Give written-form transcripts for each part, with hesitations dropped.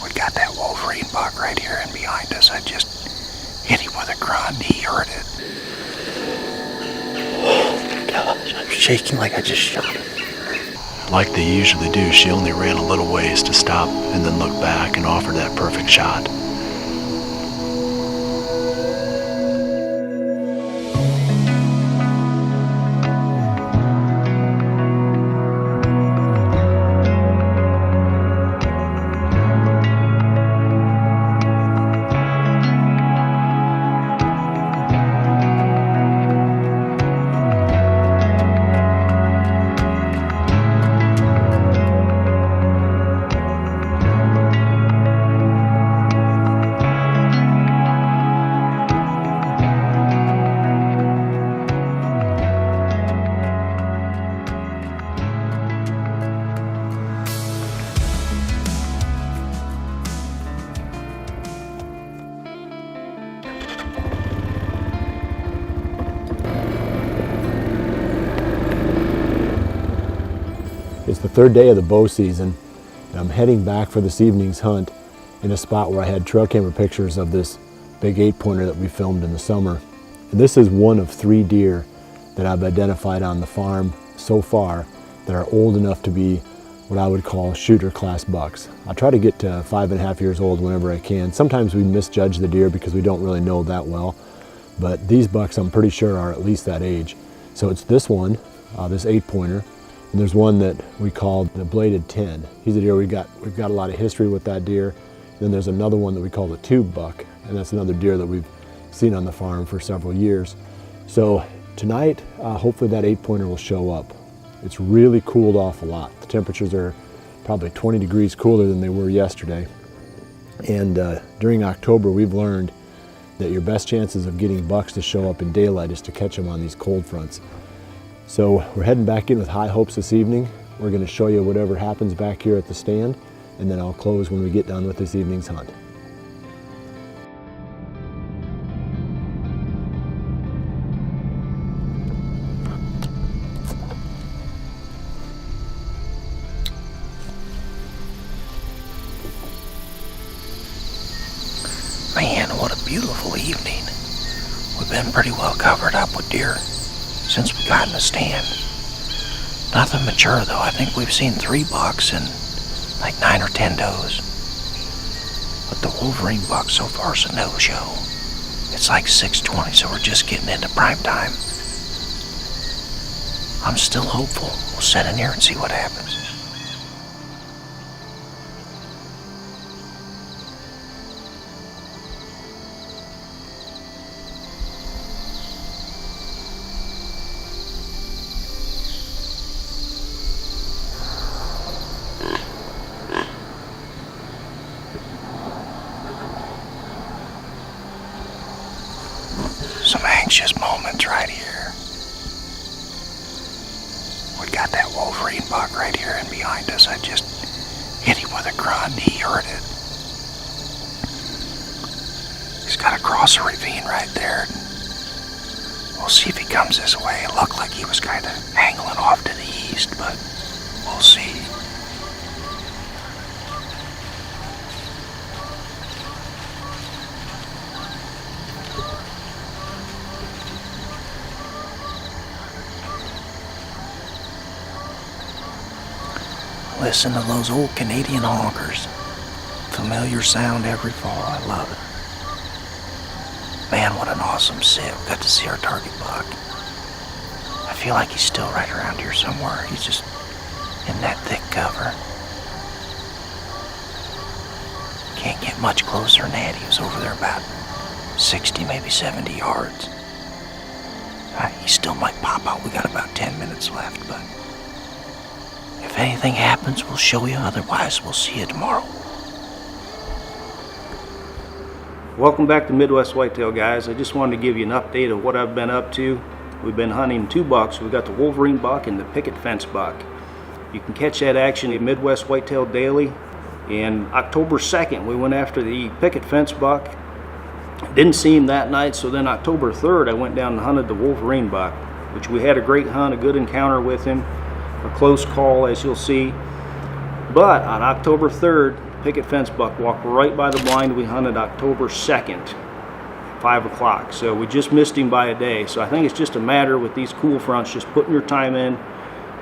We got that Wolverine buck right here and behind us. I just hit him with a grunt. He heard it. Oh my gosh, I'm shaking like I just shot him. Like they usually do, she only ran a little ways to stop and then look back and offer that perfect shot. It's the third day of the bow season, and I'm heading back for this evening's hunt in a spot where I had trail camera pictures of this big 8-pointer that we filmed in the summer. And this is one of 3 deer that I've identified on the farm so far that are old enough to be what I would call shooter class bucks. I try to get to 5.5 years old whenever I can. Sometimes we misjudge the deer because we don't really know that well, but these bucks I'm pretty sure are at least that age. So it's this one, this 8-pointer. And there's one that we called the bladed 10. He's a deer we've got a lot of history with that deer. Then there's another one that we call the tube buck, and that's another deer that we've seen on the farm for several years. So tonight, hopefully that 8-pointer will show up. It's really cooled off a lot. The temperatures are probably 20 degrees cooler than they were yesterday. And during October, we've learned that your best chances of getting bucks to show up in daylight is to catch them on these cold fronts. So we're heading back in with high hopes this evening. We're going to show you whatever happens back here at the stand, and then I'll close when we get done with this evening's hunt. Man, what a beautiful evening. We've been pretty well covered up with deer since we got in the stand. Nothing mature though. I think we've seen 3 bucks and like 9 or 10 does. But the Wolverine buck so far is a no-show. It's like 6:20, so we're just getting into prime time. I'm still hopeful. We'll sit in here and see what happens. Some anxious moments right here. We got that Wolverine buck right here and behind us. I just hit him with a grunt. He heard it. He's got to cross a ravine right there. We'll see if he comes this way. It looked like he was kind of angling off to the east, but we'll see. Listen to those old Canadian honkers. Familiar sound every fall. I love it. Man, what an awesome sit. We got to see our target buck. I feel like he's still right around here somewhere. He's just in that thick cover. Can't get much closer than that. He was over there about 60, maybe 70 yards. He still might pop out. We got about 10 minutes left, but if anything happens, we'll show you. Otherwise, we'll see you tomorrow. Welcome back to Midwest Whitetail, guys. I just wanted to give you an update of what I've been up to. We've been hunting 2 bucks. We've got the Wolverine buck and the picket fence buck. You can catch that action at Midwest Whitetail Daily. And October 2nd, we went after the picket fence buck. Didn't see him that night, so then October 3rd, I went down and hunted the Wolverine buck, which we had a great hunt, a good encounter with him. A close call, as you'll see. But on October 3rd, picket fence buck walked right by the blind we hunted October 2nd, 5 o'clock. So we just missed him by a day. So I think it's just a matter with these cool fronts, just putting your time in,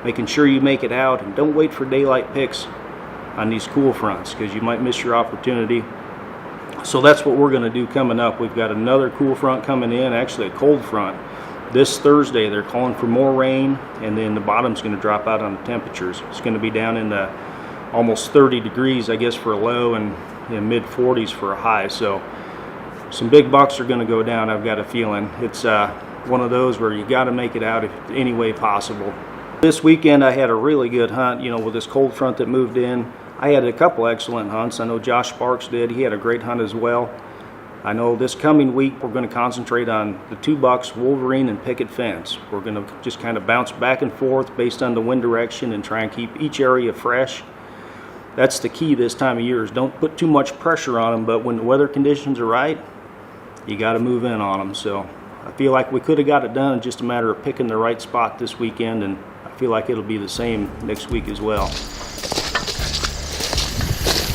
making sure you make it out, and don't wait for daylight picks on these cool fronts because you might miss your opportunity. So that's what we're going to do coming up. We've got another cool front coming in, actually a cold front. This Thursday they're calling for more rain, and then the bottom's going to drop out on the temperatures. It's going to be down in the almost 30 degrees, I guess, for a low, and mid 40s for a high. So some big bucks are going to go down, I've got a feeling. It's one of those where you got to make it out if any way possible. This weekend I had a really good hunt, you know, with this cold front that moved in. I had a couple excellent hunts. I know Josh Sparks did. He had a great hunt as well. I know this coming week we're going to concentrate on the 2 bucks, Wolverine and picket fence. We're going to just kind of bounce back and forth based on the wind direction and try and keep each area fresh. That's the key this time of year, is don't put too much pressure on them, but when the weather conditions are right, you got to move in on them. So I feel like we could have got it done, just a matter of picking the right spot this weekend, and I feel like it'll be the same next week as well.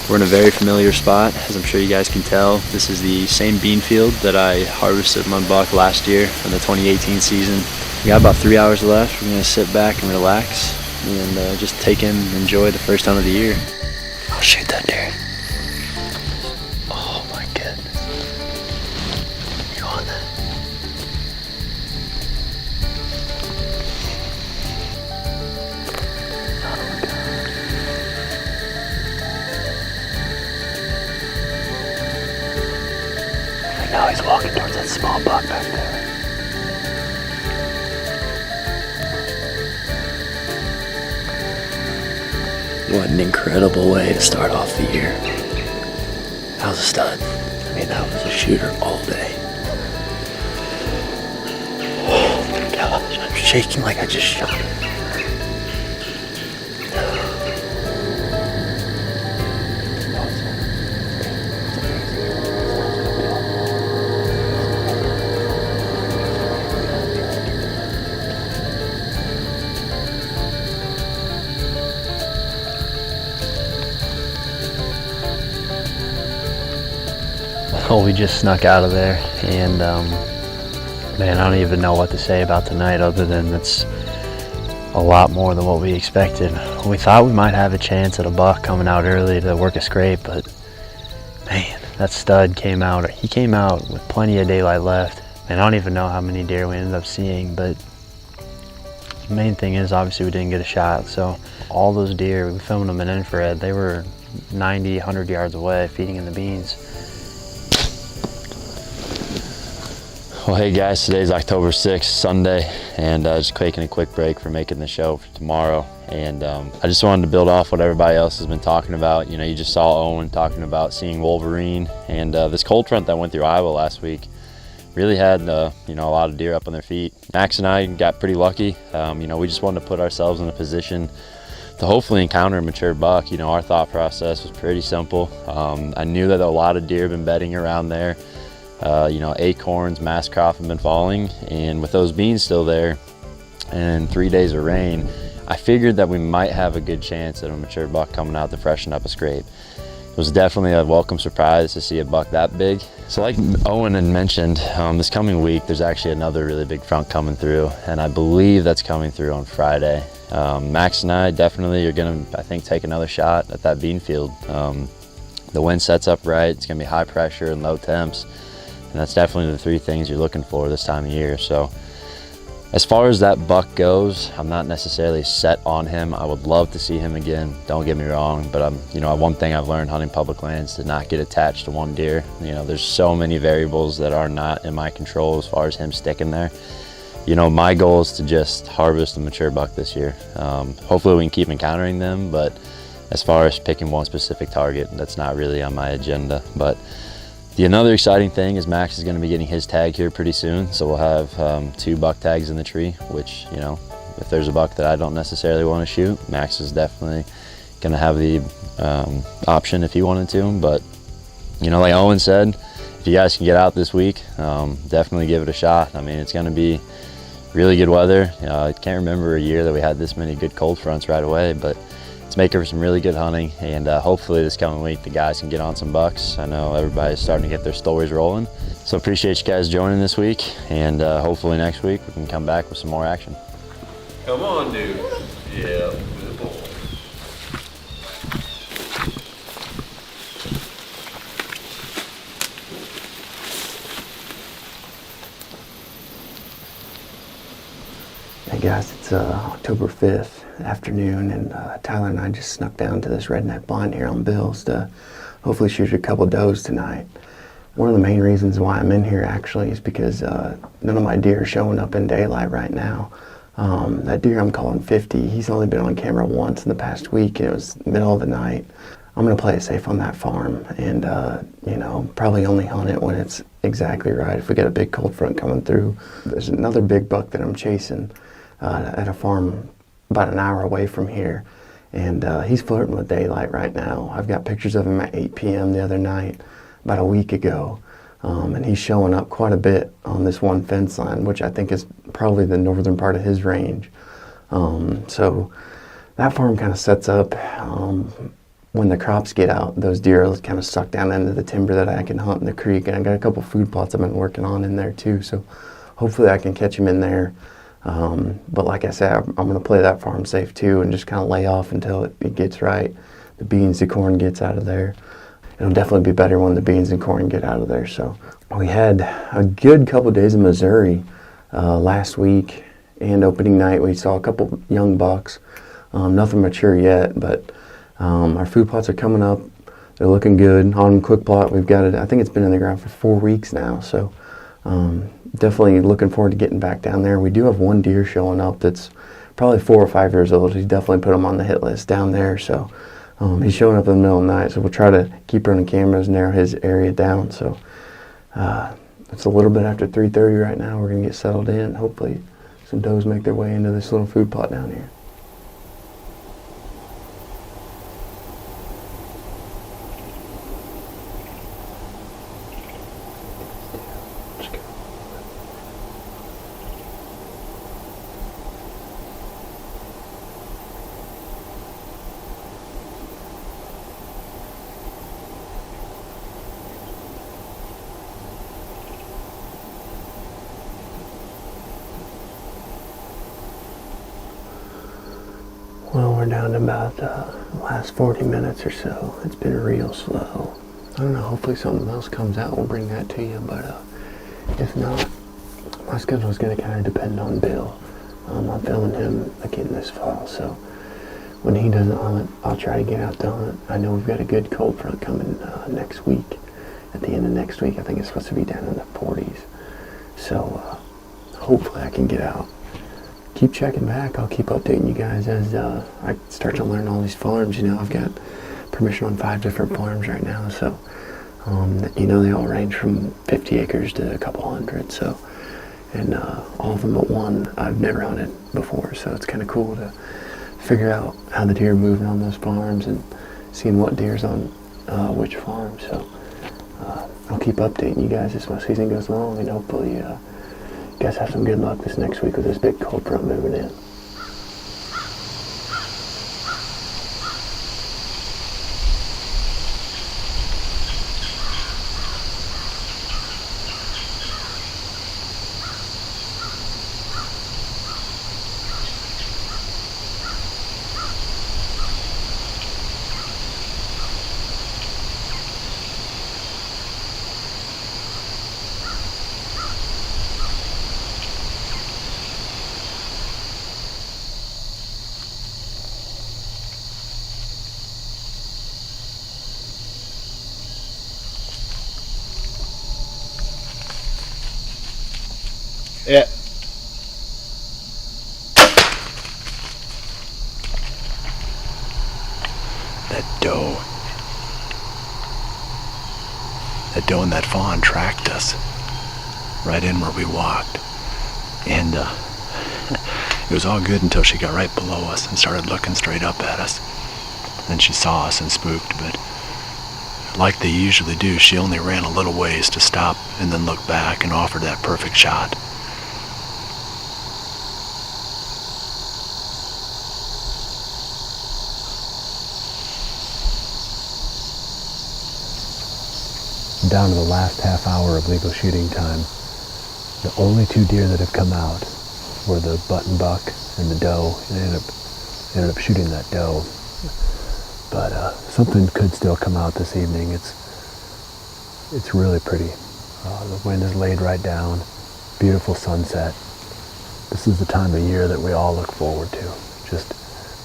We're in a very familiar spot, as I'm sure you guys can tell. This is the same bean field that I harvested my buck last year in the 2018 season. We got about 3 hours left. We're gonna sit back and relax and just take in and enjoy the first hunt of the year. I'll shoot that deer. Oh my goodness. You on that? Now he's walking towards that small buck back there. What an incredible way to start off the year. That was a stud. I mean, that was a shooter all day. Oh my gosh, I'm shaking like I just shot it. Oh, we just snuck out of there, and man, I don't even know what to say about tonight other than it's a lot more than what we expected. We thought we might have a chance at a buck coming out early to work a scrape, but man, that stud came out. He came out with plenty of daylight left, and I don't even know how many deer we ended up seeing, but the main thing is obviously we didn't get a shot. So all those deer, we filmed them in infrared. They were 90, 100 yards away feeding in the beans. Well, hey guys, today's October 6th, Sunday, and just taking a quick break for making the show for tomorrow. And I just wanted to build off what everybody else has been talking about. You know, you just saw Owen talking about seeing Wolverine, and this cold front that went through Iowa last week really had, you know, a lot of deer up on their feet. Max and I got pretty lucky. You know, we just wanted to put ourselves in a position to hopefully encounter a mature buck. You know, our thought process was pretty simple. I knew that a lot of deer have been bedding around there. You know, acorns, mass crop have been falling, and with those beans still there and 3 days of rain, I figured that we might have a good chance at a mature buck coming out to freshen up a scrape. It was definitely a welcome surprise to see a buck that big. So like Owen had mentioned, this coming week there's actually another really big front coming through, and I believe that's coming through on Friday. Max and I definitely are gonna, I think, take another shot at that bean field. The wind sets up right, it's gonna be high pressure and low temps. And that's definitely the 3 things you're looking for this time of year. So as far as that buck goes, I'm not necessarily set on him. I would love to see him again, don't get me wrong, but you know, one thing I've learned hunting public lands is to not get attached to one deer. You know, there's so many variables that are not in my control as far as him sticking there. You know, my goal is to just harvest a mature buck this year. Hopefully we can keep encountering them, but as far as picking one specific target, that's not really on my agenda. But another exciting thing is Max is going to be getting his tag here pretty soon, so we'll have 2 buck tags in the tree, which, you know, if there's a buck that I don't necessarily want to shoot, Max is definitely going to have the option if he wanted to. But, you know, like Owen said, if you guys can get out this week, definitely give it a shot. I mean, it's going to be really good weather. I can't remember a year that we had this many good cold fronts right away, but Let's make it for some really good hunting, and hopefully this coming week the guys can get on some bucks. I know everybody's starting to get their stories rolling. So appreciate you guys joining this week, and hopefully next week we can come back with some more action. Come on, dude. Yeah, good boy. Hey guys, it's October 5th afternoon, and Tyler and I just snuck down to this redneck blind here on Bill's to hopefully shoot a couple does tonight. One of the main reasons why I'm in here actually is because none of my deer are showing up in daylight right now. That deer I'm calling 50, he's only been on camera once in the past week, and it was middle of the night. I'm going to play it safe on that farm and, you know, probably only hunt it when it's exactly right. If we get a big cold front coming through. There's another big buck that I'm chasing at a farm about an hour away from here, and he's flirting with daylight right now. I've got pictures of him at 8 p.m. the other night, about a week ago, and he's showing up quite a bit on this one fence line, which I think is probably the northern part of his range. So that farm kind of sets up when the crops get out, those deer are kind of sucked down into the timber that I can hunt in the creek, and I got a couple food plots I've been working on in there too, so hopefully I can catch him in there. But like I said, I'm going to play that farm safe too and just kind of lay off until it gets right. The beans, the corn gets out of there. It'll definitely be better when the beans and corn get out of there. So we had a good couple days in Missouri last week, and opening night we saw a couple young bucks. Nothing mature yet, but our food plots are coming up. They're looking good. On quick plot, we've got it. I think it's been in the ground for 4 weeks now, so definitely looking forward to getting back down there. We do have one deer showing up that's probably 4 or 5 years old. He's definitely put him on the hit list down there, so he's showing up in the middle of the night, so we'll try to keep running cameras, narrow his area down. So it's a little bit after 3:30 right now. We're going to get settled in. Hopefully some does make their way into this little food plot down here. Well, we're down to about the last 40 minutes or so. It's been real slow. I don't know, hopefully something else comes out. We'll bring that to you, but if not, my schedule is going to kind of depend on Bill. I'm filming him again this fall, so when he doesn't hunt, I'll try to get out to hunt. I know we've got a good cold front coming next week. At the end of next week, I think it's supposed to be down in the 40s. So hopefully I can get out. Keep checking back. I'll keep updating you guys as I start to learn all these farms. You know, I've got permission on 5 different farms right now, so you know, they all range from 50 acres to a couple hundred. So, and all of them but one I've never hunted before, so it's kind of cool to figure out how the deer are moving on those farms and seeing what deer's on which farm. So I'll keep updating you guys as my season goes along, and hopefully you guys have some good luck this next week with this big cold front moving in. Yeah. That doe and that fawn tracked us right in where we walked, and it was all good until she got right below us and started looking straight up at us. Then she saw us and spooked, but like they usually do, she only ran a little ways to stop and then look back and offer that perfect shot. down to the last half hour of legal shooting time, the only 2 deer that have come out were the button buck and the doe, and ended up shooting that doe. But something could still come out this evening. It's really pretty. The wind is laid right down. Beautiful sunset. This is the time of year that we all look forward to. Just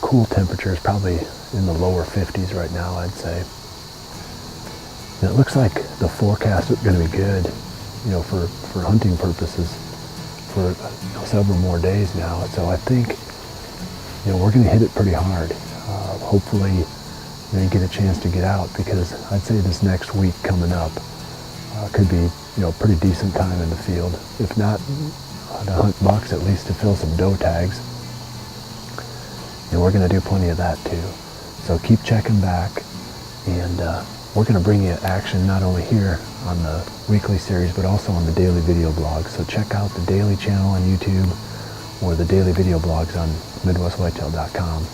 cool temperatures, probably in the lower 50s right now, I'd say. And it looks like the forecast is going to be good, for hunting purposes for several more days now. So I think, we're going to hit it pretty hard. Hopefully, you get a chance to get out, because I'd say this next week coming up could be, a pretty decent time in the field. If not to hunt bucks, at least to fill some doe tags. And we're going to do plenty of that too. So keep checking back, and we're going to bring you action not only here on the weekly series, but also on the daily video blogs. So check out the daily channel on YouTube or the daily video blogs on MidwestWhitetail.com.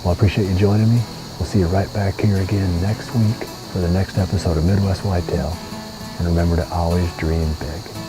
Well, I appreciate you joining me. We'll see you right back here again next week for the next episode of Midwest Whitetail. And remember to always dream big.